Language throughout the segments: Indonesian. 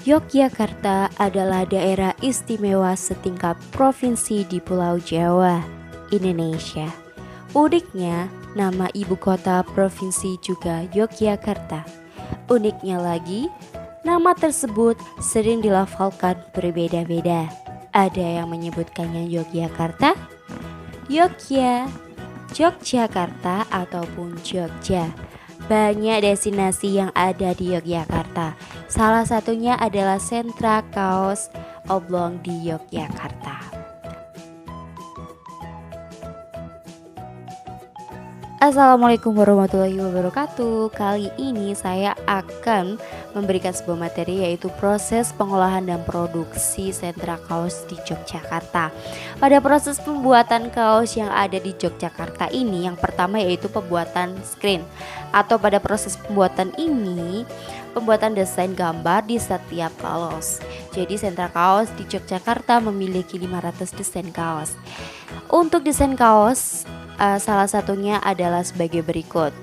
Yogyakarta adalah daerah istimewa setingkat provinsi di Pulau Jawa, Indonesia. Uniknya, nama ibu kota provinsi juga Yogyakarta. Uniknya lagi, nama tersebut sering dilafalkan berbeda-beda. Ada yang menyebutkannya Yogyakarta, Yogya, Yogyakarta ataupun Jogja. Banyak destinasi yang ada di Yogyakarta. Salah satunya adalah sentra kaos oblong di Yogyakarta. Assalamualaikum warahmatullahi wabarakatuh. Kali ini saya akan memberikan sebuah materi, yaitu proses pengolahan dan produksi sentra kaos di Yogyakarta. Pada proses pembuatan kaos yang ada di Yogyakarta ini, yang pertama yaitu pembuatan screen, atau pada proses pembuatan ini pembuatan desain gambar di setiap kaos. Jadi sentra kaos di Yogyakarta memiliki 500 desain kaos. Untuk desain kaos, salah satunya adalah sebagai berikut.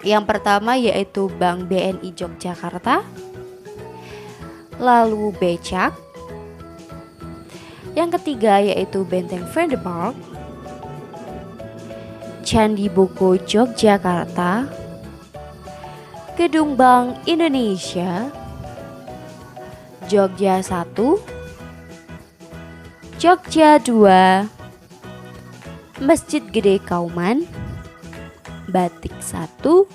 Yang pertama yaitu Bank BNI Yogyakarta, lalu Becak. Yang ketiga yaitu Benteng Vanderbilt, Candi Buku Yogyakarta, Gedung Bank Indonesia, Jogja 1, Jogja 2, Masjid Gede Kauman, Batik 1,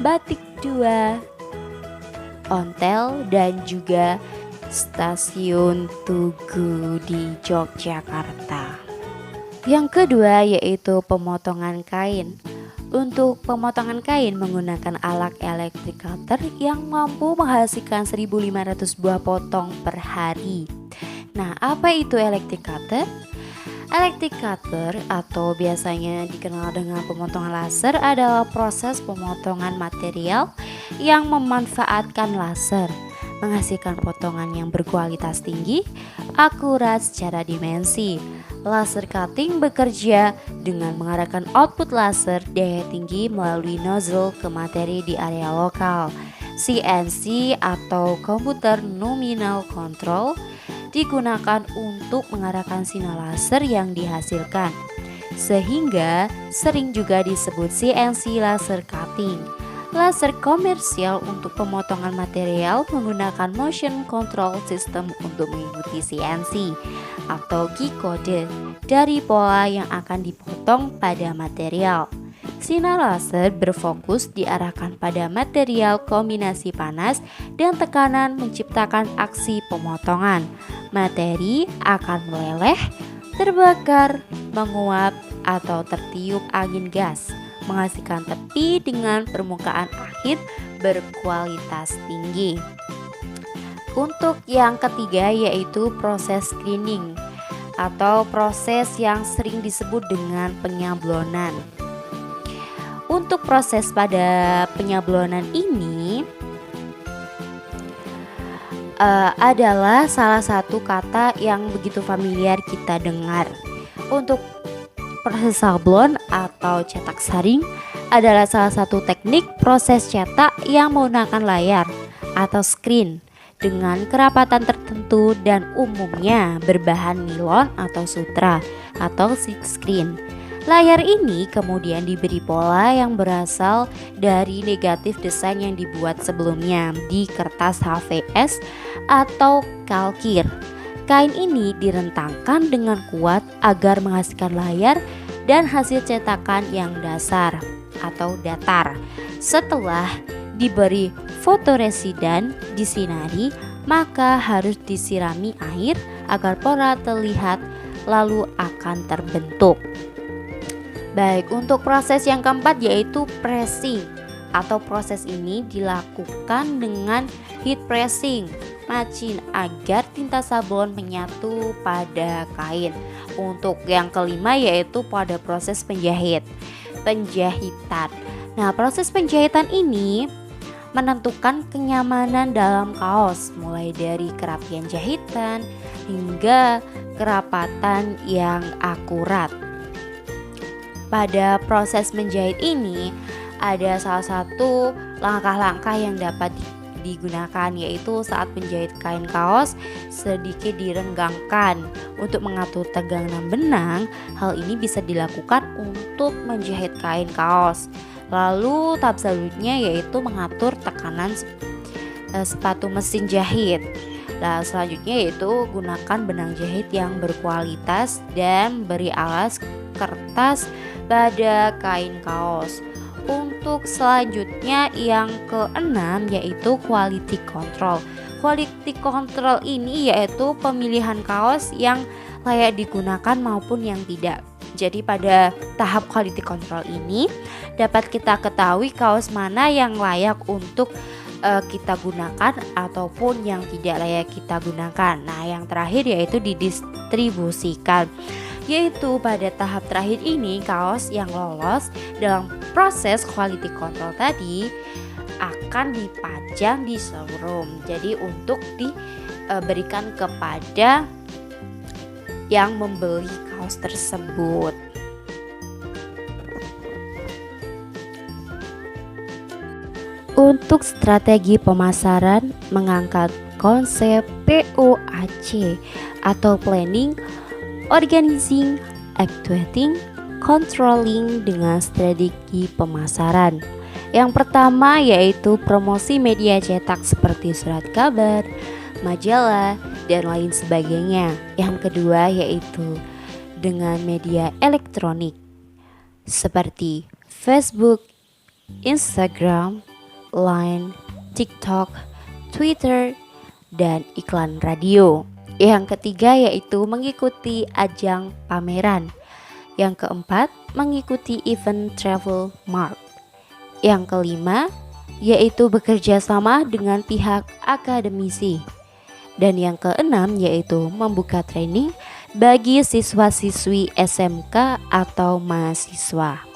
Batik 2, Ontel, dan juga Stasiun Tugu di Yogyakarta. Yang kedua yaitu pemotongan kain. Untuk pemotongan kain menggunakan alat electric cutter yang mampu menghasilkan 1.500 buah potong per hari. Nah, apa itu electric cutter? Electric cutter atau biasanya dikenal dengan pemotongan laser adalah proses pemotongan material yang memanfaatkan laser, menghasilkan potongan yang berkualitas tinggi, akurat secara dimensi. Laser cutting bekerja dengan mengarahkan output laser daya tinggi melalui nozzle ke materi di area lokal. CNC atau Computer Nominal Control digunakan untuk mengarahkan sinar laser yang dihasilkan, sehingga sering juga disebut CNC laser cutting. Laser komersial untuk pemotongan material menggunakan motion control system untuk mengikuti CNC atau key code dari pola yang akan dipotong pada material. Sinar laser berfokus diarahkan pada material kombinasi panas dan tekanan menciptakan aksi pemotongan. Materi akan meleleh, terbakar, menguap, atau tertiup angin gas, menghasilkan tepi dengan permukaan akhir berkualitas tinggi. Untuk yang ketiga yaitu proses screening atau proses yang sering disebut dengan penyablonan. Untuk proses pada penyablonan ini adalah salah satu kata yang begitu familiar kita dengar. Untuk proses sablon atau cetak saring adalah salah satu teknik proses cetak yang menggunakan layar atau screen dengan kerapatan tertentu dan umumnya berbahan nilon atau sutra atau silk screen. Layar ini kemudian diberi pola yang berasal dari negatif desain yang dibuat sebelumnya di kertas HVS atau kalkir. Kain ini direntangkan dengan kuat agar menghasilkan layar dan hasil cetakan yang dasar atau datar. Setelah diberi fotoresidan disinari, maka harus disirami air agar pola terlihat lalu akan terbentuk. Baik, untuk proses yang keempat yaitu pressing atau proses ini dilakukan dengan heat pressing macin agar tinta sablon menyatu pada kain. Untuk yang kelima yaitu pada proses penjahitan. Nah, proses penjahitan ini menentukan kenyamanan dalam kaos, mulai dari kerapian jahitan hingga kerapatan yang akurat. Pada proses menjahit ini ada salah satu langkah-langkah yang dapat digunakan, yaitu saat menjahit kain kaos sedikit direnggangkan untuk mengatur tegang dan benang. Hal ini bisa dilakukan untuk menjahit kain kaos. Lalu tahap selanjutnya yaitu mengatur tekanan sepatu mesin jahit. Nah, selanjutnya yaitu gunakan benang jahit yang berkualitas dan beri alas kertas pada kain kaos. Untuk selanjutnya yang keenam yaitu quality control. Quality control ini yaitu pemilihan kaos yang layak digunakan maupun yang tidak. Jadi pada tahap quality control ini dapat kita ketahui kaos mana yang layak untuk kita gunakan ataupun yang tidak layak kita gunakan. Nah, yang terakhir yaitu didistribusikan. Yaitu pada tahap terakhir ini kaos yang lolos dalam proses quality control tadi akan dipajang di showroom. Jadi untuk diberikan kepada yang membeli kaos tersebut. Untuk strategi pemasaran, mengangkat konsep POAC atau planning, organizing, actuating, controlling dengan strategi pemasaran. Yang pertama yaitu promosi media cetak seperti surat kabar, majalah, dan lain sebagainya. Yang kedua yaitu dengan media elektronik seperti Facebook, Instagram, Line, TikTok, Twitter, dan iklan radio. Yang ketiga yaitu mengikuti ajang pameran. Yang keempat mengikuti event travel mart. Yang kelima yaitu bekerja sama dengan pihak akademisi. Dan yang keenam yaitu membuka training bagi siswa-siswi SMK atau mahasiswa.